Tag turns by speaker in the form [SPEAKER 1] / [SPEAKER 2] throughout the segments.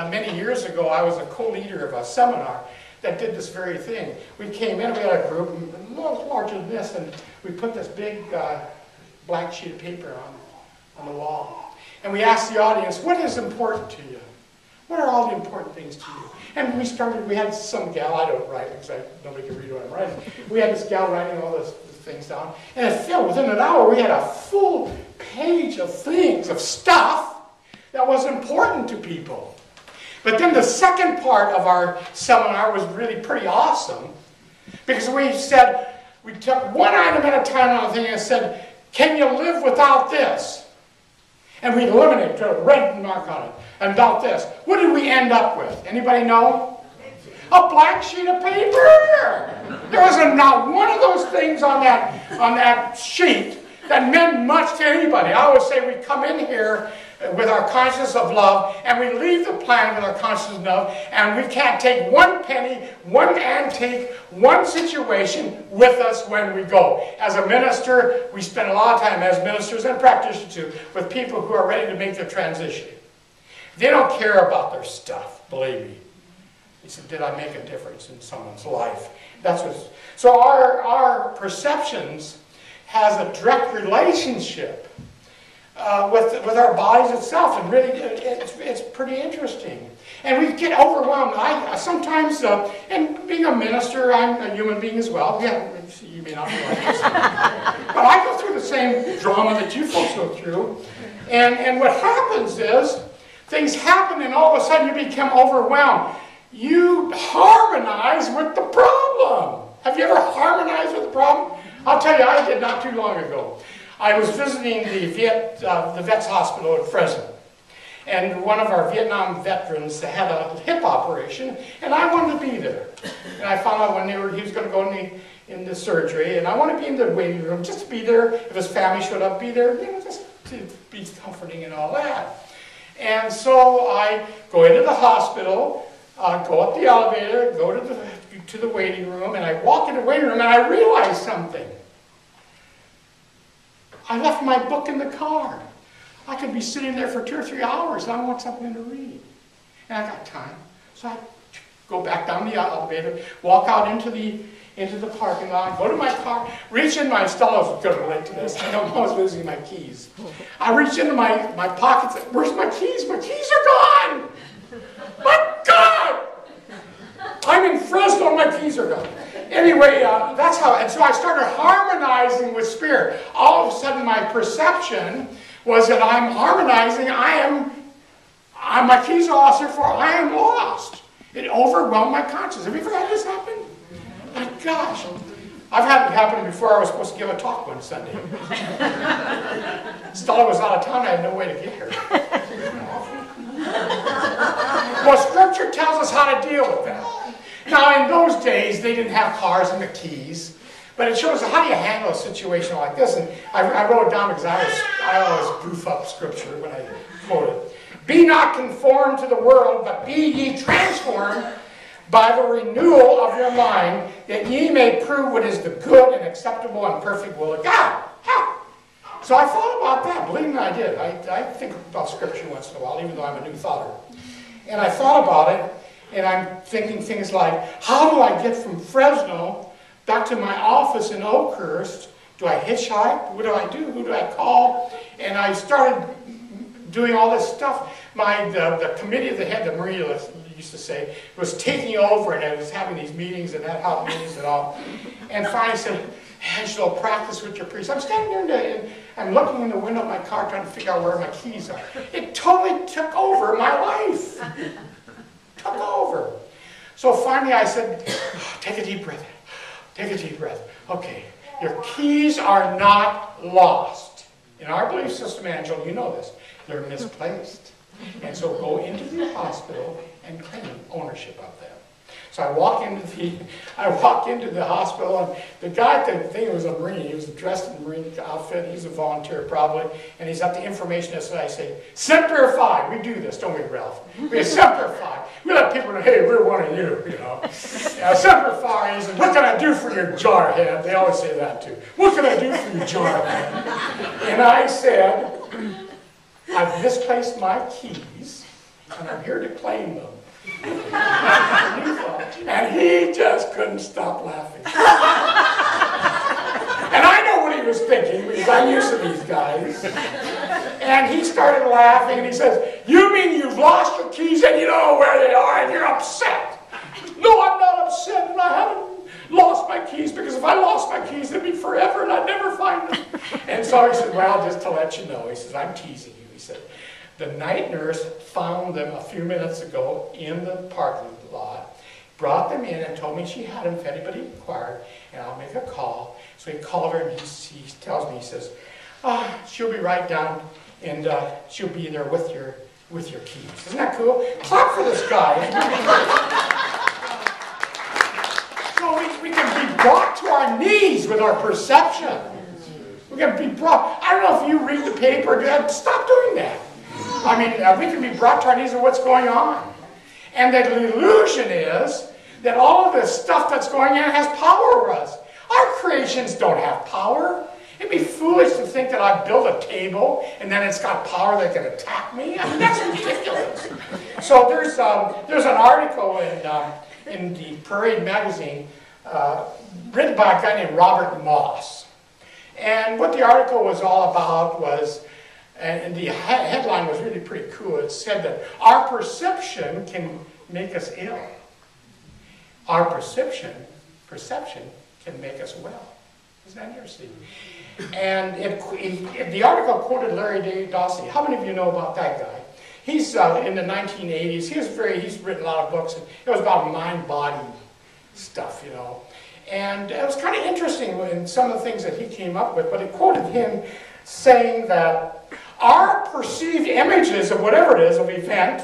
[SPEAKER 1] Many years ago, I was a co-leader of a seminar that did this very thing. We came in, we had a group larger than this, and we put this big blank sheet of paper on the wall. And we asked the audience, what is important to you? What are all the important things to you? And we had some gal, I don't write because nobody can read what I'm writing. We had this gal writing all those things down. And it filled, within an hour, we had a full page of things, of stuff that was important to people. But then the second part of our seminar was really pretty awesome, because we took one item at a time on the thing and said, can you live without this? And we eliminated, put a red mark on it, and about this. What did we end up with? Anybody know? A blank sheet of paper! There wasn't not one of those things on that sheet that meant much to anybody. I always say we come in here with our consciousness of love, and we leave the planet with our consciousness of love, and we can't take one penny, one antique, one situation with us when we go. As a minister, we spend a lot of time, as ministers and practitioners too, with people who are ready to make their transition. They don't care about their stuff, believe me. He said, did I make a difference in someone's life? So our perceptions has a direct relationship with our bodies itself, and really it's pretty interesting. And we get overwhelmed. Sometimes, and being a minister, I'm a human being as well. Yeah, you may not be like this. But I go through the same drama that you folks go through. And what happens is, things happen and all of a sudden you become overwhelmed. You harmonize with the problem. Have you ever harmonized with the problem? I'll tell you, I did not too long ago. I was visiting the Vets Hospital in Fresno. And one of our Vietnam veterans had a hip operation, and I wanted to be there. And I found out when he was going to go in the surgery, and I wanted to be in the waiting room, just to be there. If his family showed up, be there, just to be comforting and all that. And so I go into the hospital, go up the elevator, go to the waiting room, and I walk in the waiting room, and I realize something. I left my book in the car. I could be sitting there for 2 or 3 hours, and I want something to read. And I got time. So I go back down the elevator, walk out into the parking lot, go to my car, reach in my, Stella's going to relate to this, I know I was losing my keys. I reach into my pockets, where's my keys? My keys are gone! My God! I'm in Fresno, my keys are gone. Anyway, that's how, and so I started harmonizing with Spirit. All of a sudden my perception was that I'm harmonizing, my keys are lost, therefore I am lost. It overwhelmed my consciousness. Have you ever had this happen? My gosh. I've had it happen before. I was supposed to give a talk one Sunday. Stella was out of town, I had no way to get her. Well, Scripture tells us how to deal with that. Now, in those days, they didn't have cars and the keys, but it shows how do you handle a situation like this. And I wrote it down because I always goof up Scripture when I quote it. Be not conformed to the world, but be ye transformed by the renewal of your mind, that ye may prove what is the good and acceptable and perfect will of God. So I thought about that. Believe me, I did. I think about Scripture once in a while, even though I'm a new thoughter. And I thought about it, and I'm thinking things like, how do I get from Fresno back to my office in Oakhurst? Do I hitchhike? What do I do? Who do I call? And I started doing all this stuff. The committee of the head, the Maria used to say, was taking over, and I was having these meetings and ad hoc meetings and all. And finally said, Angelo, practice with your priest. I'm standing there and I'm looking in the window of my car trying to figure out where my keys are. It totally took over my life. Took over. So finally I said, take a deep breath. Take a deep breath. Okay, your keys are not lost. In our belief system, Angelo, you know this, they're misplaced. And so go into the hospital and claim ownership of them. So I walk into the hospital, and the guy at the thing was a Marine. He was dressed in a Marine outfit. He's a volunteer probably, and he's at the information desk. And I say, Semper Fi. We do this, don't we, Ralph? We Semper Fi. We let people know, hey, we're one of you, you know. Semper Fi. He said, what can I do for your jarhead? They always say that too. What can I do for your jarhead? And I said, I've misplaced my keys and I'm here to claim them. And he just couldn't stop laughing. And I know what he was thinking, because I'm used to these guys. And he started laughing, and he says, "You mean you've lost your keys and you don't know where they are and you're upset?" "No, I'm not upset, and I haven't lost my keys, because if I lost my keys, it'd be forever and I'd never find them." And so he said, "Well, just to let you know," he says, "I'm teasing you." He said, "The night nurse found them a few minutes ago in the parking lot, brought them in and told me she had them if anybody inquired, and I'll make a call." So he called her, and he tells me, he says, "She'll be right down, and she'll be there with your keys." Isn't that cool? Clap for this guy. So we can be brought to our knees with our perception. We can be brought. I don't know if you read the paper. Stop doing that. I mean, we can be brought to our knees with what's going on. And the illusion is that all of this stuff that's going on has power over us. Our creations don't have power. It'd be foolish to think that I build a table and then it's got power that can attack me. I mean, that's ridiculous. So there's an article in the Parade magazine written by a guy named Robert Moss. And what the article was all about was, and the headline was really pretty cool. It said that our perception can make us ill. Our perception can make us well. Isn't that interesting? And the article quoted Larry Dawsey. How many of you know about that guy? He's in the 1980s. He's written a lot of books, and it was about mind-body stuff, you know. And it was kind of interesting in some of the things that he came up with, but it quoted him saying that our perceived images of whatever it is, of event,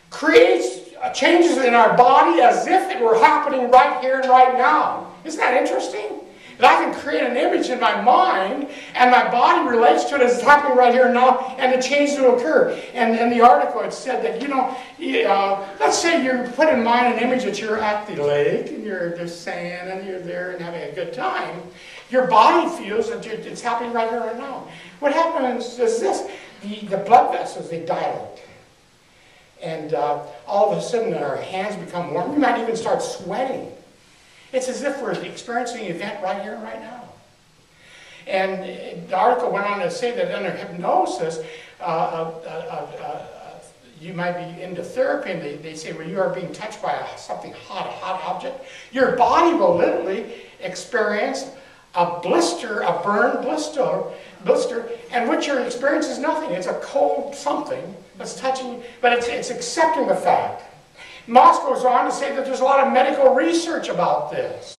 [SPEAKER 1] creates changes in our body as if it were happening right here and right now. Isn't that interesting? That I can create an image in my mind, and my body relates to it as it's happening right here and now, and the change will occur. And in the article it said that, you know, let's say you put in mind an image that you're at the lake, and you're just sand, and you're there and having a good time. Your body feels that it's happening right here right now. What happens is this: the blood vessels, they dilate. And all of a sudden our hands become warm. We might even start sweating. It's as if we're experiencing an event right here and right now. And the article went on to say that under hypnosis, you might be into therapy, and they say, well, you are being touched by something hot, a hot object. Your body will literally experience a blister, a burn blister, and what you're experiencing is nothing. It's a cold something that's touching, but it's accepting the fact. Moss goes on to say that there's a lot of medical research about this.